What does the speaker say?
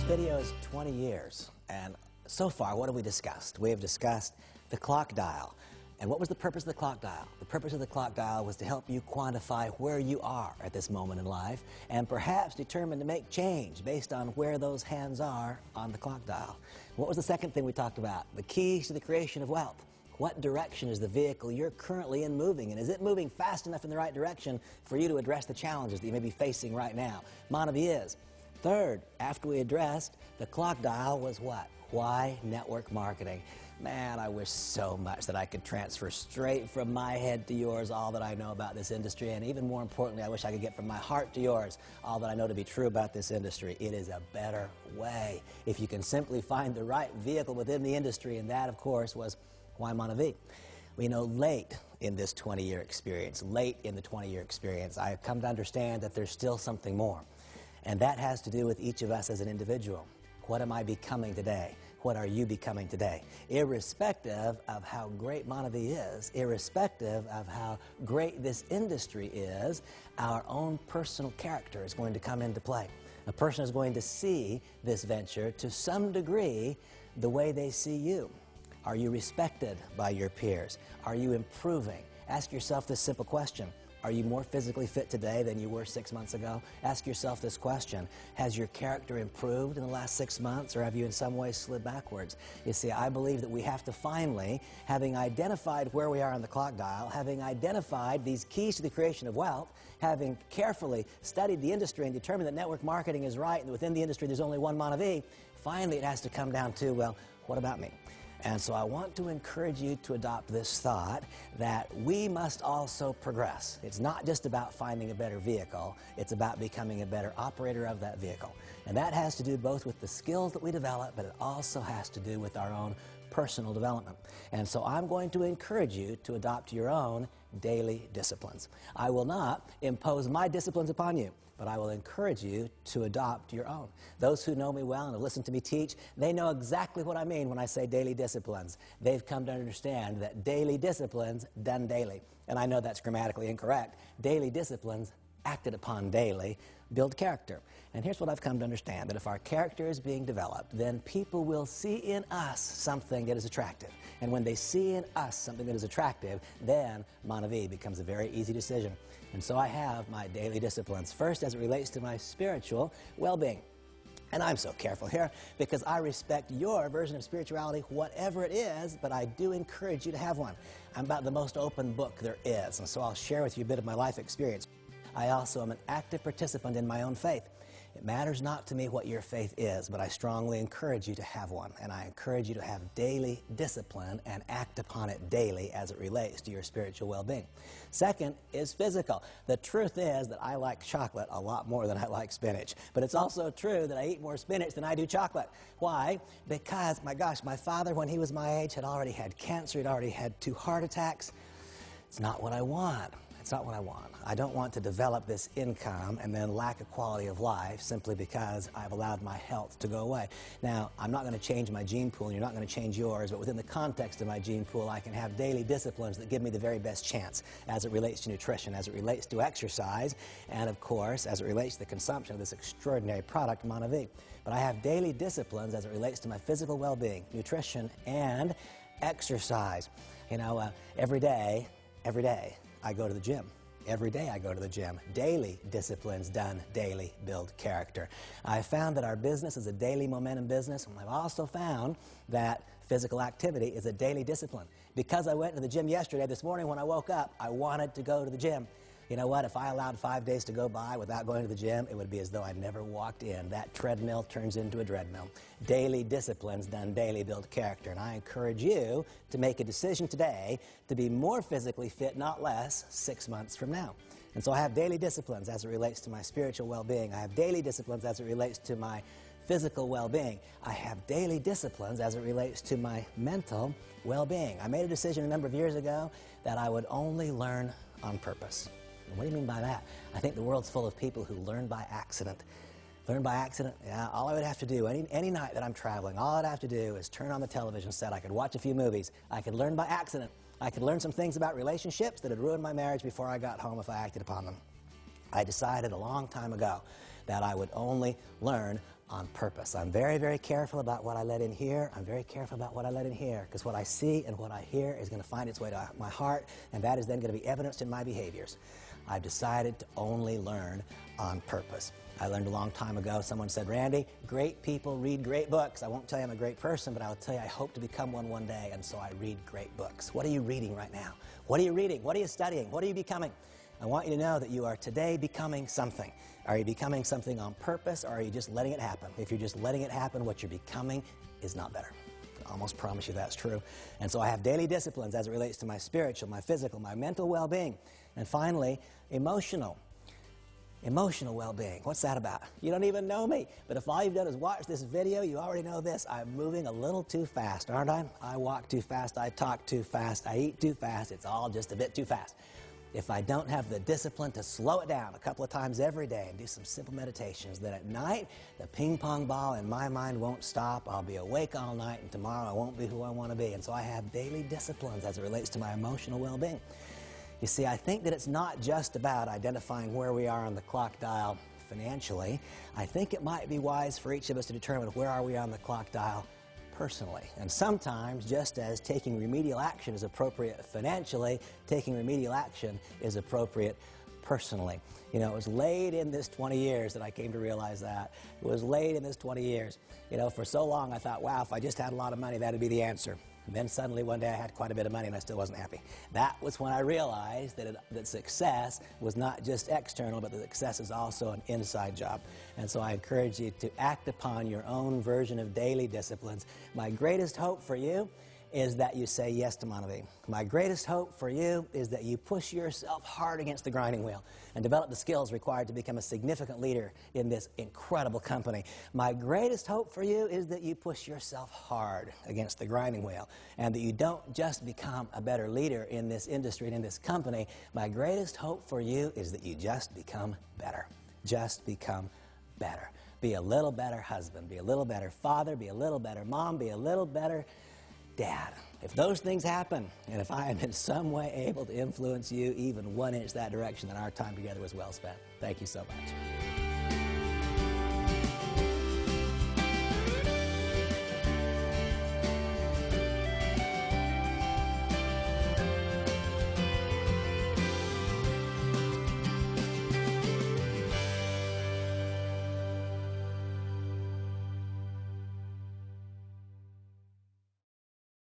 video is 20 years, and so far, what have we discussed? We have discussed the clock dial. And what was the purpose of the clock dial? The purpose of the clock dial was to help you quantify where you are at this moment in life and perhaps determine to make change based on where those hands are on the clock dial. What was the second thing we talked about? The keys to the creation of wealth. What direction is the vehicle you're currently in moving? And is it moving fast enough in the right direction for you to address the challenges that you may be facing right now? Monavi is. Third, after we addressed the clock dial, was what? Why network marketing? Man, I wish so much that I could transfer straight from my head to yours all that I know about this industry, and even more importantly, I wish I could get from my heart to yours all that I know to be true about this industry. It is a better way if you can simply find the right vehicle within the industry, and that, of course, was why Monavi. We know late in this 20-year experience, late in the 20-year experience, I have come to understand that there's still something more. And that has to do with each of us as an individual. What am I becoming today? What are you becoming today? Irrespective of how great Monavi is, irrespective of how great this industry is, our own personal character is going to come into play. A person is going to see this venture to some degree the way they see you. Are you respected by your peers? Are you improving? Ask yourself this simple question. Are you more physically fit today than you were 6 months ago? Ask yourself this question. Has your character improved in the last 6 months, or have you in some ways slid backwards? You see, I believe that we have to finally, having identified where we are on the clock dial, having identified these keys to the creation of wealth, having carefully studied the industry and determined that network marketing is right, and within the industry there's only one Monavi, finally it has to come down to, well, what about me? And so I want to encourage you to adopt this thought that we must also progress. It's not just about finding a better vehicle, it's about becoming a better operator of that vehicle. And that has to do both with the skills that we develop, but it also has to do with our own personal development. And so I'm going to encourage you to adopt your own daily disciplines. I will not impose my disciplines upon you, but I will encourage you to adopt your own. Those who know me well and have listened to me teach, they know exactly what I mean when I say daily disciplines. They've come to understand that daily disciplines done daily. And I know that's grammatically incorrect. Daily disciplines acted upon daily build character. And here's what I've come to understand, that if our character is being developed, then people will see in us something that is attractive. And when they see in us something that is attractive, then Monavi becomes a very easy decision. And so I have my daily disciplines. First, as it relates to my spiritual well-being. And I'm so careful here because I respect your version of spirituality, whatever it is, but I do encourage you to have one. I'm about the most open book there is, and so I'll share with you a bit of my life experience. I also am an active participant in my own faith. It matters not to me what your faith is, but I strongly encourage you to have one, and I encourage you to have daily discipline and act upon it daily as it relates to your spiritual well-being. Second is physical. The truth is that I like chocolate a lot more than I like spinach, but it's also true that I eat more spinach than I do chocolate. Why? Because, my gosh, my father, when he was my age, had already had cancer, he'd already had 2 heart attacks. It's not what I want. It's not what I want. I don't want to develop this income and then lack a quality of life simply because I've allowed my health to go away. Now, I'm not going to change my gene pool, and you're not going to change yours, but within the context of my gene pool, I can have daily disciplines that give me the very best chance as it relates to nutrition, as it relates to exercise, and of course, as it relates to the consumption of this extraordinary product, Monavi. But I have daily disciplines as it relates to my physical well-being, nutrition, and exercise. You know, every day, I go to the gym. Every day I go to the gym. Daily disciplines done daily build character. I found that our business is a daily momentum business, and I've also found that physical activity is a daily discipline. Because I went to the gym yesterday, this morning when I woke up, I wanted to go to the gym. You know what? If I allowed 5 days to go by without going to the gym, it would be as though I never walked in. That treadmill turns into a dreadmill. Daily disciplines done daily build character. And I encourage you to make a decision today to be more physically fit, not less, 6 months from now. And so I have daily disciplines as it relates to my spiritual well-being. I have daily disciplines as it relates to my physical well-being. I have daily disciplines as it relates to my mental well-being. I made a decision a number of years ago that I would only learn on purpose. And what do you mean by that? I think the world's full of people who learn by accident. Learn by accident? Yeah, all I would have to do, any night that I'm traveling, all I'd have to do is turn on the television set. I could watch a few movies. I could learn by accident. I could learn some things about relationships that had ruined my marriage before I got home if I acted upon them. I decided a long time ago that I would only learn on purpose. I'm very, very careful about what I let in here. I'm very careful about what I let in here, because what I see and what I hear is going to find its way to my heart, and that is then going to be evidenced in my behaviors. I've decided to only learn on purpose. I learned a long time ago, someone said, Randy, great people read great books. I won't tell you I'm a great person, but I will tell you I hope to become one day, and so I read great books. What are you reading right now? What are you reading? What are you studying? What are you becoming? I want you to know that you are today becoming something. Are you becoming something on purpose, or are you just letting it happen? If you're just letting it happen, what you're becoming is not better. I almost promise you that's true. And so I have daily disciplines as it relates to my spiritual, my physical, my mental well-being. And finally, emotional well-being. What's that about? You don't even know me, but if all you've done is watch this video, you already know this. I'm moving a little too fast, aren't I? I walk too fast, I talk too fast, I eat too fast. It's all just a bit too fast. If I don't have the discipline to slow it down a couple of times every day and do some simple meditations, then at night, the ping pong ball in my mind won't stop. I'll be awake all night, and tomorrow I won't be who I want to be. And so I have daily disciplines as it relates to my emotional well-being. You see, I think that it's not just about identifying where we are on the clock dial financially. I think it might be wise for each of us to determine where are we on the clock dial personally. And sometimes, just as taking remedial action is appropriate financially, taking remedial action is appropriate personally. You know, it was late in this 20 years that I came to realize that. It was late in this 20 years. You know, for so long I thought, wow, if I just had a lot of money, that'd be the answer. And then suddenly one day I had quite a bit of money and I still wasn't happy. That was when I realized that success was not just external, but that success is also an inside job. And so I encourage you to act upon your own version of daily disciplines. My greatest hope for you is that you say yes to Monavie. My greatest hope for you is that you push yourself hard against the grinding wheel and develop the skills required to become a significant leader in this incredible company. My greatest hope for you is that you push yourself hard against the grinding wheel and that you don't just become a better leader in this industry and in this company. My greatest hope for you is that you just become better. Just become better. Be a little better husband. Be a little better father. Be a little better mom. Be a little better Dad. If those things happen, and if I am in some way able to influence you even 1 inch that direction, then our time together was well spent. Thank you so much.